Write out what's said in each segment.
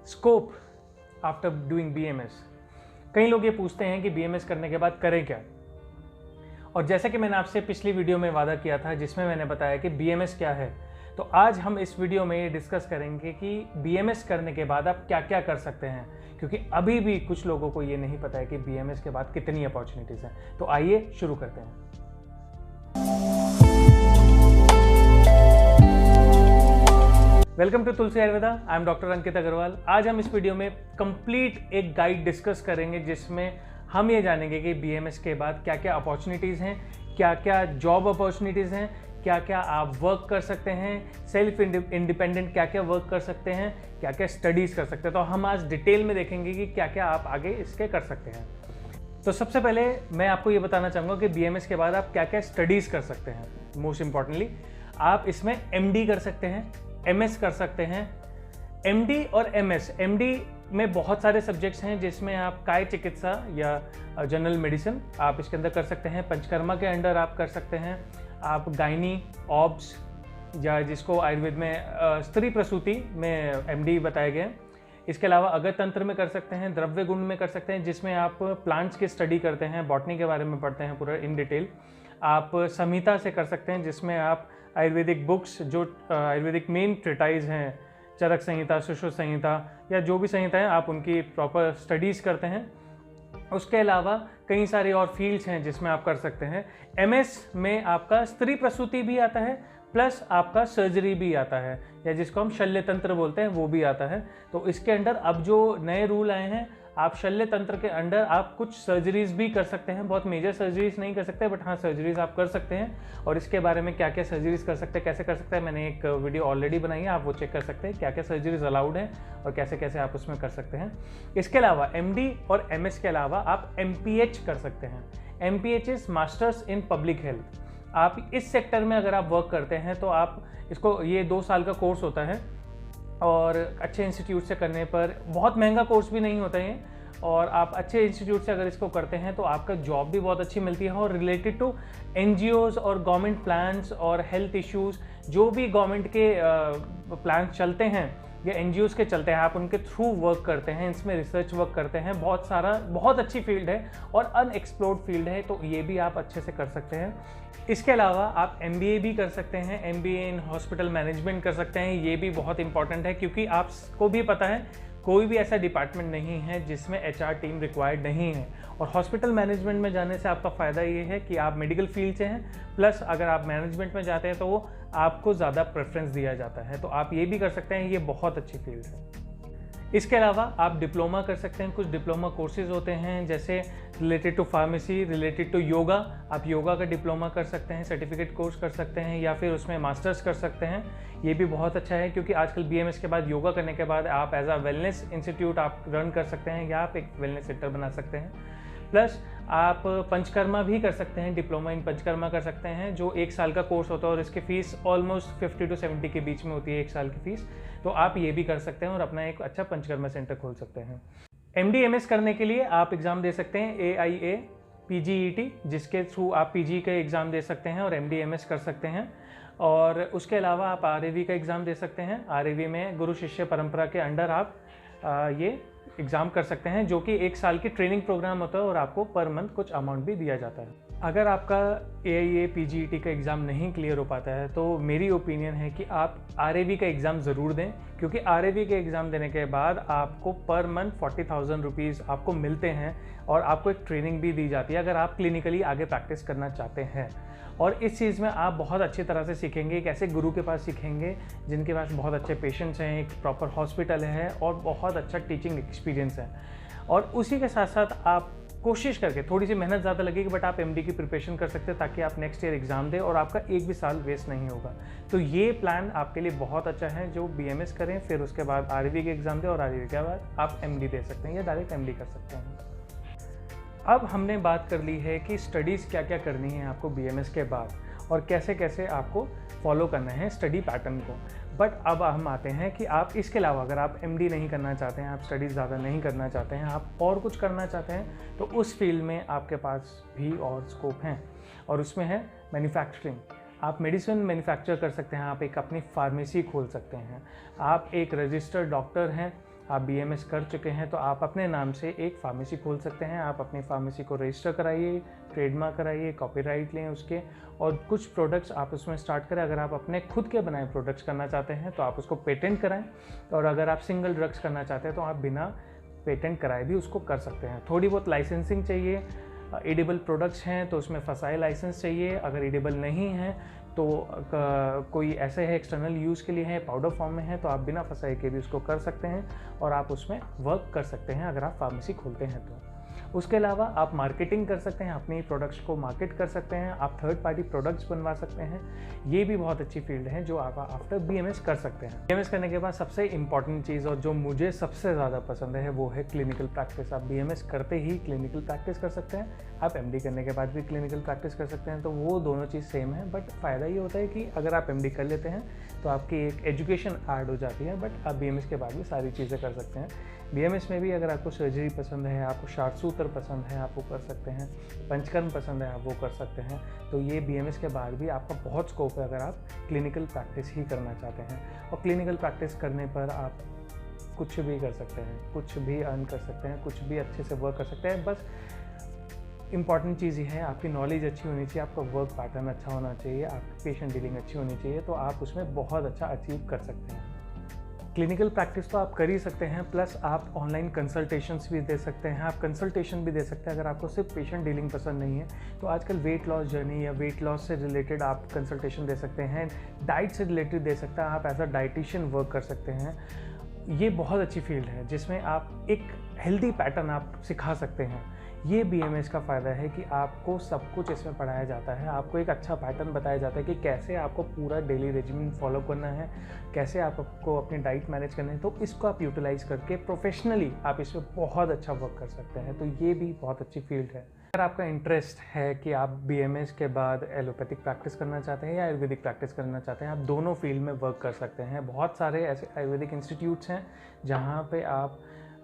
Scope after doing BMS. कई लोग ये पूछते हैं कि बीएमएस करने के बाद करें क्या। और जैसा कि मैंने आपसे पिछली वीडियो में वादा किया था जिसमें मैंने बताया कि बीएमएस क्या है, तो आज हम इस वीडियो में ये डिस्कस करेंगे कि बीएमएस करने के बाद आप क्या क्या कर सकते हैं, क्योंकि अभी भी कुछ लोगों को ये नहीं पता है कि बीएमएस के बाद कितनी अपॉर्चुनिटीज़ हैं। तो आइए शुरू करते हैं। Welcome to Tulsi Ayurveda. I am doctor Ankit Agarwal. आज हम इस वीडियो में कंप्लीट एक गाइड डिस्कस करेंगे जिसमें हम ये जानेंगे कि बीएमएस के बाद क्या क्या अपॉर्चुनिटीज़ हैं, क्या क्या जॉब अपॉर्चुनिटीज़ हैं, क्या क्या आप वर्क कर सकते हैं, सेल्फ इंडिपेंडेंट क्या क्या वर्क कर सकते हैं, क्या क्या स्टडीज़ कर सकते हैं। तो हम आज डिटेल में देखेंगे कि क्या क्या आप आगे इसके कर सकते हैं। तो सबसे पहले मैं आपको ये बताना चाहूँगा कि बीएमएस के बाद आप क्या क्या स्टडीज़ कर सकते हैं। मोस्ट इंपॉर्टेंटली आप इसमें एमडी कर सकते हैं, एमएस कर सकते हैं। एमडी और एमएस, एमडी में बहुत सारे सब्जेक्ट्स हैं जिसमें आप काय चिकित्सा या जनरल मेडिसिन आप इसके अंदर कर सकते हैं। पंचकर्मा के अंडर आप कर सकते हैं। आप गायनी, ऑब्स या जिसको आयुर्वेद में स्त्री प्रसूति में एमडी बताया गया है। इसके अलावा अगर तंत्र में कर सकते हैं, द्रव्य गुण में कर सकते हैं जिसमें आप प्लांट्स की स्टडी करते हैं, बॉटनी के बारे में पढ़ते हैं पूरा इन डिटेल। आप संहिता से कर सकते हैं जिसमें आप आयुर्वेदिक बुक्स जो आयुर्वेदिक मेन ट्रिटाइज हैं, चरक संहिता, सुश्रुत संहिता या जो भी संहिता है, आप उनकी प्रॉपर स्टडीज़ करते हैं। उसके अलावा कई सारे और फील्ड्स हैं जिसमें आप कर सकते हैं। एमएस में आपका स्त्री प्रसूति भी आता है प्लस आपका सर्जरी भी आता है, या जिसको हम शल्य तंत्र बोलते हैं वो भी आता है। तो इसके अंडर अब जो नए रूल आए हैं, आप शल्य तंत्र के अंडर आप कुछ सर्जरीज भी कर सकते हैं। बहुत मेजर सर्जरीज नहीं कर सकते, बट हाँ सर्जरीज आप कर सकते हैं। और इसके बारे में क्या क्या सर्जरीज कर सकते हैं, कैसे कर सकते हैं, मैंने एक वीडियो ऑलरेडी बनाई है, आप वो चेक कर सकते हैं क्या क्या सर्जरीज अलाउड है और कैसे कैसे आप उसमें कर सकते हैं। इसके अलावा एमडी और एमएस के अलावा आप एमपीएच कर सकते हैं। MPH is masters in public health. आप इस सेक्टर में अगर आप वर्क करते हैं तो आप इसको, ये 2 साल का कोर्स होता है और अच्छे इंस्टीट्यूट से करने पर, बहुत महंगा कोर्स भी नहीं होता है, और आप अच्छे इंस्टीट्यूट से अगर इसको करते हैं तो आपका जॉब भी बहुत अच्छी मिलती है। और रिलेटेड टू एनजीओज और गवर्नमेंट प्लान्स और हेल्थ इश्यूज़, जो भी गवर्नमेंट के प्लान्स चलते हैं या एनजीओज के चलते हैं, आप उनके थ्रू वर्क करते हैं, इसमें रिसर्च वर्क करते हैं। बहुत अच्छी फील्ड है और अनएक्सप्लोर्ड फील्ड है, तो ये भी आप अच्छे से कर सकते हैं। इसके अलावा आप एमबीए भी कर सकते हैं, एमबीए इन हॉस्पिटल मैनेजमेंट कर सकते हैं। ये भी बहुत इंपॉर्टेंट है क्योंकि आपको भी पता है कोई भी ऐसा डिपार्टमेंट नहीं है जिसमें एचआर टीम रिक्वायर्ड नहीं है। और हॉस्पिटल मैनेजमेंट में जाने से आपका फ़ायदा ये है कि आप मेडिकल फील्ड से हैं, प्लस अगर आप मैनेजमेंट में जाते हैं तो वो आपको ज़्यादा प्रेफरेंस दिया जाता है। तो आप ये भी कर सकते हैं, ये बहुत अच्छी फील्ड है। इसके अलावा आप डिप्लोमा कर सकते हैं। कुछ डिप्लोमा कोर्सेज होते हैं जैसे related to pharmacy, related to yoga, आप योगा का डिप्लोमा कर सकते हैं, सर्टिफिकेट कोर्स कर सकते हैं, या फिर उसमें मास्टर्स कर सकते हैं। ये भी बहुत अच्छा है क्योंकि आजकल बीएमएस के बाद योगा करने के बाद आप एज अ वेलनेस इंस्टीट्यूट आप रन कर सकते हैं या आप एक वेलनेस सेंटर बना सकते हैं। प्लस आप पंचकर्मा भी कर सकते हैं, डिप्लोमा इन पंचकर्मा कर सकते हैं, जो 1 साल का कोर्स होता है और इसकी फ़ीस ऑलमोस्ट 50 to 70 के बीच में होती है 1 साल की फ़ीस। तो आप ये भी कर सकते हैं और अपना एक अच्छा पंचकर्मा सेंटर खोल सकते हैं। एमडी एमएस करने के लिए आप एग्ज़ाम दे सकते हैं AIA PGET, जिसके थ्रू आप पीजी का एग्ज़ाम दे सकते हैं और एमडी एमएस कर सकते हैं। और उसके अलावा आप RAV का एग्ज़ाम दे सकते हैं। RAV में गुरु शिष्य परंपरा के अंडर आप ये एग्ज़ाम कर सकते हैं, जो कि 1 साल की ट्रेनिंग प्रोग्राम होता है और आपको पर मंथ कुछ अमाउंट भी दिया जाता है। अगर आपका AIA PGET का एग्ज़ाम नहीं क्लियर हो पाता है तो मेरी ओपिनियन है कि आप RAV का एग्ज़ाम ज़रूर दें, क्योंकि RAV के एग्ज़ाम देने के बाद आपको पर मंथ 40,000 रुपीज़ आपको मिलते हैं और आपको एक ट्रेनिंग भी दी जाती है अगर आप क्लिनिकली आगे प्रैक्टिस करना चाहते हैं। और इस चीज़ में आप बहुत अच्छी तरह से सीखेंगे, एक ऐसे गुरु के पास सीखेंगे जिनके पास बहुत अच्छे पेशेंट्स हैं, एक प्रॉपर हॉस्पिटल है और बहुत अच्छा टीचिंग एक्सपीरियंस है। और उसी के साथ साथ आप कोशिश करके, थोड़ी सी मेहनत ज़्यादा लगेगी बट आप एमडी की प्रिपरेशन कर सकते हैं ताकि आप नेक्स्ट ईयर एग्ज़ाम दें और आपका एक भी साल वेस्ट नहीं होगा। तो ये प्लान आपके लिए बहुत अच्छा है, जो बीएमएस करें फिर उसके बाद RAV के एग्ज़ाम दें और RAV के बाद आप एमडी दे सकते हैं या डायरेक्ट एमडी कर सकते हैं। अब हमने बात कर ली है कि स्टडीज़ क्या क्या करनी है आपको बीएमएस के बाद और कैसे कैसे आपको फॉलो करना है स्टडी पैटर्न को। बट अब हम आते हैं कि आप इसके अलावा अगर आप एमडी नहीं करना चाहते हैं, आप स्टडीज़ ज़्यादा नहीं करना चाहते हैं, आप और कुछ करना चाहते हैं, तो उस फील्ड में आपके पास भी और स्कोप हैं और उसमें है मैन्युफैक्चरिंग। आप मेडिसिन मैन्युफैक्चर कर सकते हैं, आप एक अपनी फार्मेसी खोल सकते हैं, आप एक रजिस्टर्ड डॉक्टर हैं, आप BMS कर चुके हैं तो आप अपने नाम से एक फार्मेसी खोल सकते हैं। आप अपनी फार्मेसी को रजिस्टर कराइए, ट्रेडमार्क कराइए, कॉपीराइट लें उसके, और कुछ प्रोडक्ट्स आप उसमें स्टार्ट करें। अगर आप अपने खुद के बनाए प्रोडक्ट्स करना चाहते हैं तो आप उसको पेटेंट कराएं, और अगर आप सिंगल ड्रग्स करना चाहते हैं तो आप बिना पेटेंट कराए भी उसको कर सकते हैं। थोड़ी बहुत लाइसेंसिंग चाहिए। एडिबल प्रोडक्ट्स हैं तो उसमें फसाई लाइसेंस चाहिए। अगर एडिबल नहीं है तो कोई ऐसे है एक्सटर्नल यूज़ के लिए है, पाउडर फॉर्म में है, तो आप बिना फसाई के भी उसको कर सकते हैं और आप उसमें वर्क कर सकते हैं अगर आप फार्मेसी खोलते हैं तो। उसके अलावा आप मार्केटिंग कर सकते हैं, अपनी प्रोडक्ट्स को मार्केट कर सकते हैं, आप थर्ड पार्टी प्रोडक्ट्स बनवा सकते हैं। ये भी बहुत अच्छी फील्ड है जो आप आफ्टर BMS कर सकते हैं। BMS करने के बाद सबसे इंपॉर्टेंट चीज़ और जो मुझे सबसे ज़्यादा पसंद है वो है क्लिनिकल प्रैक्टिस। आप BMS करते ही क्लिनिकल प्रैक्टिस कर सकते हैं, आप MD करने के बाद भी क्लिनिकल प्रैक्टिस कर सकते हैं। तो वो दोनों चीज़ सेम है, बट फ़ायदा ये होता है कि अगर आप MD कर लेते हैं तो आपकी एक एजुकेशन ऐड हो जाती है, बट आप BMS के बाद भी सारी चीज़ें कर सकते हैं। BMS में भी अगर आपको सर्जरी पसंद है, आपको शार्टसूत्र पसंद है, आप वो कर सकते हैं, पंचकर्म पसंद है, आप वो कर सकते हैं। तो ये BMS के बाद भी आपका बहुत स्कोप है अगर आप क्लिनिकल प्रैक्टिस ही करना चाहते हैं। और क्लिनिकल प्रैक्टिस करने पर आप कुछ भी कर सकते हैं, कुछ भी अर्न कर सकते हैं, कुछ भी अच्छे से वर्क कर सकते हैं। बस इंपॉर्टेंट चीज़ ये है आपकी नॉलेज अच्छी होनी चाहिए, आपका वर्क पैटर्न अच्छा होना चाहिए, आपकी पेशेंट डीलिंग अच्छी होनी चाहिए, तो आप उसमें बहुत अच्छा अचीव कर सकते हैं। क्लिनिकल प्रैक्टिस तो आप कर ही सकते हैं, प्लस आप ऑनलाइन कंसल्टेशंस भी दे सकते हैं, आप कंसल्टेशन भी दे सकते हैं अगर आपको सिर्फ पेशेंट डीलिंग पसंद नहीं है तो आजकल वेट लॉस जर्नी या वेट लॉस से रिलेटेड आप कंसल्टेशन दे सकते हैं, डाइट से रिलेटेड दे सकते हैं, आप एज अ डाइटिशियन वर्क कर सकते हैं। ये बहुत अच्छी फील्ड है जिसमें आप एक हेल्दी पैटर्न आप सिखा सकते हैं। ये BMS का फ़ायदा है कि आपको सब कुछ इसमें पढ़ाया जाता है, आपको एक अच्छा पैटर्न बताया जाता है कि कैसे आपको पूरा डेली रेजिमेंट फॉलो करना है, कैसे आपको अपनी डाइट मैनेज करना है। तो इसको आप यूटिलाइज़ करके प्रोफेशनली आप इसमें बहुत अच्छा वर्क कर सकते हैं। तो ये भी बहुत अच्छी फील्ड है। अगर आपका इंटरेस्ट है कि आप BMS के बाद एलोपैथिक प्रैक्टिस करना चाहते हैं या आयुर्वेदिक प्रैक्टिस करना चाहते हैं, आप दोनों फील्ड में वर्क कर सकते हैं। बहुत सारे ऐसे आयुर्वेदिक इंस्टीट्यूट्स हैं जहाँ पे आप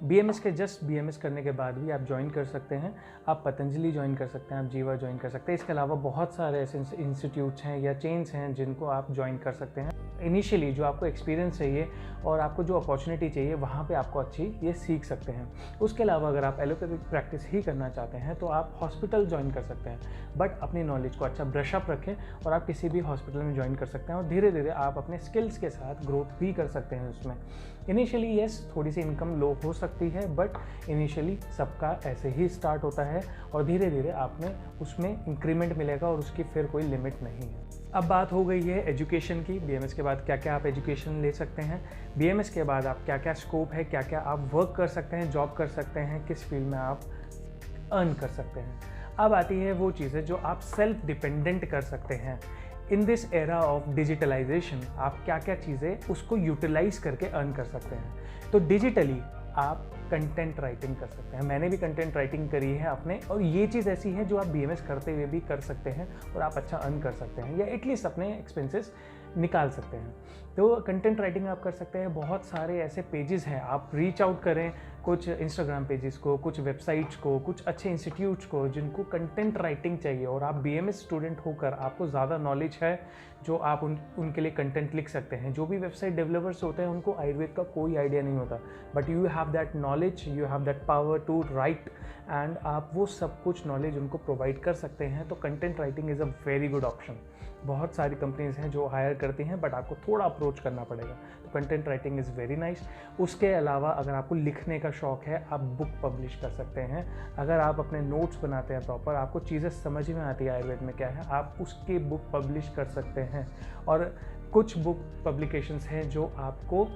BMS के जस्ट BMS करने के बाद भी आप ज्वाइन कर सकते हैं। आप पतंजलि ज्वाइन कर सकते हैं, आप जीवा ज्वाइन कर सकते हैं। इसके अलावा बहुत सारे ऐसे इंस्टीट्यूट्स हैं या चेन्स हैं जिनको आप ज्वाइन कर सकते हैं। इनिशियली जो आपको एक्सपीरियंस चाहिए और आपको जो अपॉर्चुनिटी चाहिए वहाँ पे आपको अच्छी ये सीख सकते हैं। उसके अलावा अगर आप एलोपैथिक प्रैक्टिस ही करना चाहते हैं तो आप हॉस्पिटल ज्वाइन कर सकते हैं, बट अपनी नॉलेज को अच्छा ब्रश अप रखें और आप किसी भी हॉस्पिटल में ज्वाइन कर सकते हैं और धीरे धीरे आप अपने स्किल्स के साथ ग्रोथ भी कर सकते हैं उसमें। इनिशियली येस थोड़ी सी इनकम लो हो सकती है, बट इनिशियली सबका ऐसे ही स्टार्ट होता है और धीरे धीरे आप में उसमें इंक्रीमेंट मिलेगा और उसकी फिर कोई लिमिट नहीं है। अब बात हो गई है एजुकेशन की। BMS के बाद क्या क्या आप एजुकेशन ले सकते हैं, BMS के बाद आप क्या क्या स्कोप है, क्या क्या आप वर्क कर सकते हैं, जॉब कर सकते हैं, किस फील्ड में आप अर्न कर सकते हैं। अब आती है वो चीज़ें जो आप सेल्फ डिपेंडेंट कर सकते हैं। In this era of digitalization आप क्या क्या चीज़ें उसको यूटिलाइज करके अर्न कर सकते हैं। तो डिजिटली आप कंटेंट राइटिंग कर सकते हैं। मैंने भी कंटेंट राइटिंग करी है अपने, और ये चीज़ ऐसी है जो आप BMS करते हुए भी कर सकते हैं और आप अच्छा अर्न कर सकते हैं या एटलीस्ट अपने एक्सपेंसेस निकाल सकते हैं। तो कंटेंट राइटिंग आप कर सकते हैं। बहुत सारे ऐसे पेजेस हैं, आप रीच आउट करें कुछ इंस्टाग्राम पेजेस को, कुछ वेबसाइट्स को, कुछ अच्छे इंस्टीट्यूट्स को जिनको कंटेंट राइटिंग चाहिए और आप BMS स्टूडेंट होकर आपको ज़्यादा नॉलेज है जो आप उनके लिए कंटेंट लिख सकते हैं। जो भी वेबसाइट डेवलपर्स होते हैं उनको आयुर्वेद का कोई आइडिया नहीं होता, but you have that knowledge, you have that power to write, and आप वो सब कुछ नॉलेज उनको प्रोवाइड कर सकते हैं। तो content writing is a very good option. बहुत सारी कंपनीज हैं जो हायर करती हैं, बट आपको थोड़ा अप्रोच करना पड़ेगा। तो content writing is very nice. उसके अलावा अगर आपको लिखने का शौक़ है, आप बुक पब्लिश कर सकते हैं। अगर आप अपने नोट्स बनाते हैं प्रॉपर, आपको चीज़ें समझ में आती है आयुर्वेद में क्या है, आप उसके बुक पब्लिश कर सकते हैं। और कुछ बुक पब्लिकेशंस हैं जो आपको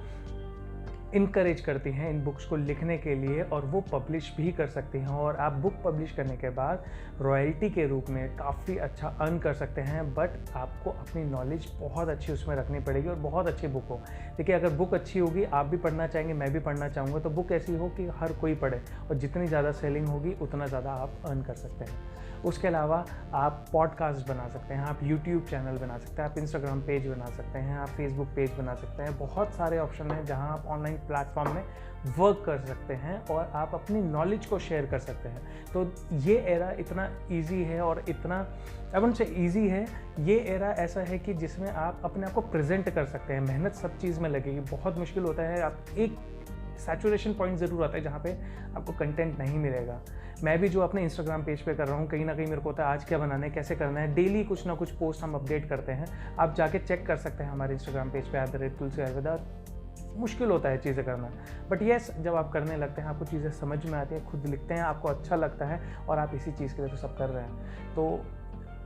इनकरेज करती हैं इन बुक्स को लिखने के लिए और वो पब्लिश भी कर सकती हैं, और आप बुक पब्लिश करने के बाद रॉयल्टी के रूप में काफ़ी अच्छा अर्न कर सकते हैं। बट आपको अपनी नॉलेज बहुत अच्छी उसमें रखनी पड़ेगी और बहुत अच्छी बुक हो। देखिए, अगर बुक अच्छी होगी, आप भी पढ़ना चाहेंगे, मैं भी पढ़ना चाहूँगा, तो बुक ऐसी हो कि हर कोई पढ़े, और जितनी ज़्यादा सेलिंग होगी उतना ज़्यादा आप अर्न कर सकते हैं। उसके अलावा आप पॉडकास्ट बना सकते हैं, आप यूट्यूब चैनल बना सकते हैं, आप इंस्टाग्राम पेज बना सकते हैं, आप फेसबुक पेज बना सकते हैं। बहुत सारे ऑप्शन हैं जहां आप ऑनलाइन प्लेटफॉर्म में वर्क कर सकते हैं और आप अपनी नॉलेज को शेयर कर सकते हैं। तो ये एरा इतना ईजी है और इतना अब से ईजी है। ये एरा ऐसा है कि जिसमें आप अपने आप को प्रेजेंट कर सकते हैं। मेहनत सब चीज़ में लगेगी, बहुत मुश्किल होता है। आप एक सैचुरेशन पॉइंट ज़रूर आता है जहाँ पे आपको कंटेंट नहीं मिलेगा। मैं भी जो अपने इंस्टाग्राम पेज पे कर रहा हूँ, कहीं ना कहीं मेरे को होता है आज क्या बनाना है, कैसे करना है, डेली कुछ ना कुछ पोस्ट हम अपडेट करते हैं। आप जाके चेक कर सकते हैं हमारे इंस्टाग्राम पेज पे @तुलसी आयुर्वेदा। मुश्किल होता है चीज़ें करना, बट येस जब आप करने लगते हैं आपको चीज़ें समझ में आती है, खुद लिखते हैं, आपको अच्छा लगता है और आप इसी चीज़ के लिए तो सब कर रहे हैं, तो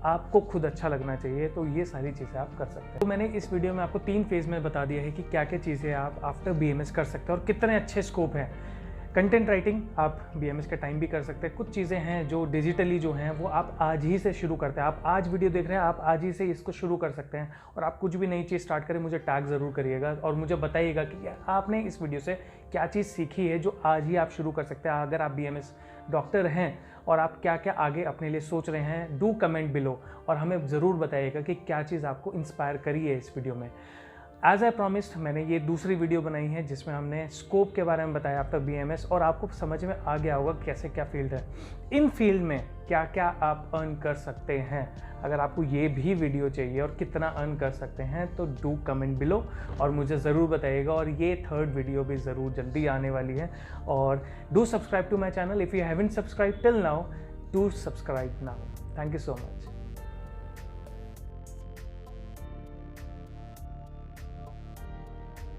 आपको खुद अच्छा लगना चाहिए, तो ये सारी चीज़ें आप कर सकते हैं। तो मैंने इस वीडियो में आपको 3 फेज़ में बता दिया है कि क्या क्या चीज़ें आप आफ्टर BMS कर सकते हैं और कितने अच्छे स्कोप हैं। कंटेंट राइटिंग आप BMS के टाइम भी कर सकते हैं। कुछ चीज़ें हैं जो डिजिटली जो हैं वो आप आज ही से शुरू करते हैं। आप आज वीडियो देख रहे हैं, आप आज ही से इसको शुरू कर सकते हैं। और आप कुछ भी नई चीज़ स्टार्ट करें, मुझे टैग ज़रूर करिएगा और मुझे बताइएगा कि आपने इस वीडियो से क्या चीज़ सीखी है जो आज ही आप शुरू कर सकते हैं। अगर आप BMS डॉक्टर हैं और आप क्या क्या आगे अपने लिए सोच रहे हैं, डू कमेंट बिलो और हमें ज़रूर बताइएगा कि क्या चीज़ आपको इंस्पायर करी है इस वीडियो में। एज आई प्रॉमिस्ड मैंने ये दूसरी वीडियो बनाई है जिसमें हमने स्कोप के बारे में बताया आफ्टर BMS और आपको समझ में आ गया होगा कैसे क्या फील्ड है, इन फील्ड में क्या क्या आप अर्न कर सकते हैं। अगर आपको ये भी वीडियो चाहिए और कितना अर्न कर सकते हैं तो डू कमेंट बिलो और मुझे ज़रूर बताइएगा। और ये 3rd वीडियो भी ज़रूर जल्दी आने वाली है। और do subscribe to my channel if you haven't subscribe till now, do subscribe now. Thank you so much.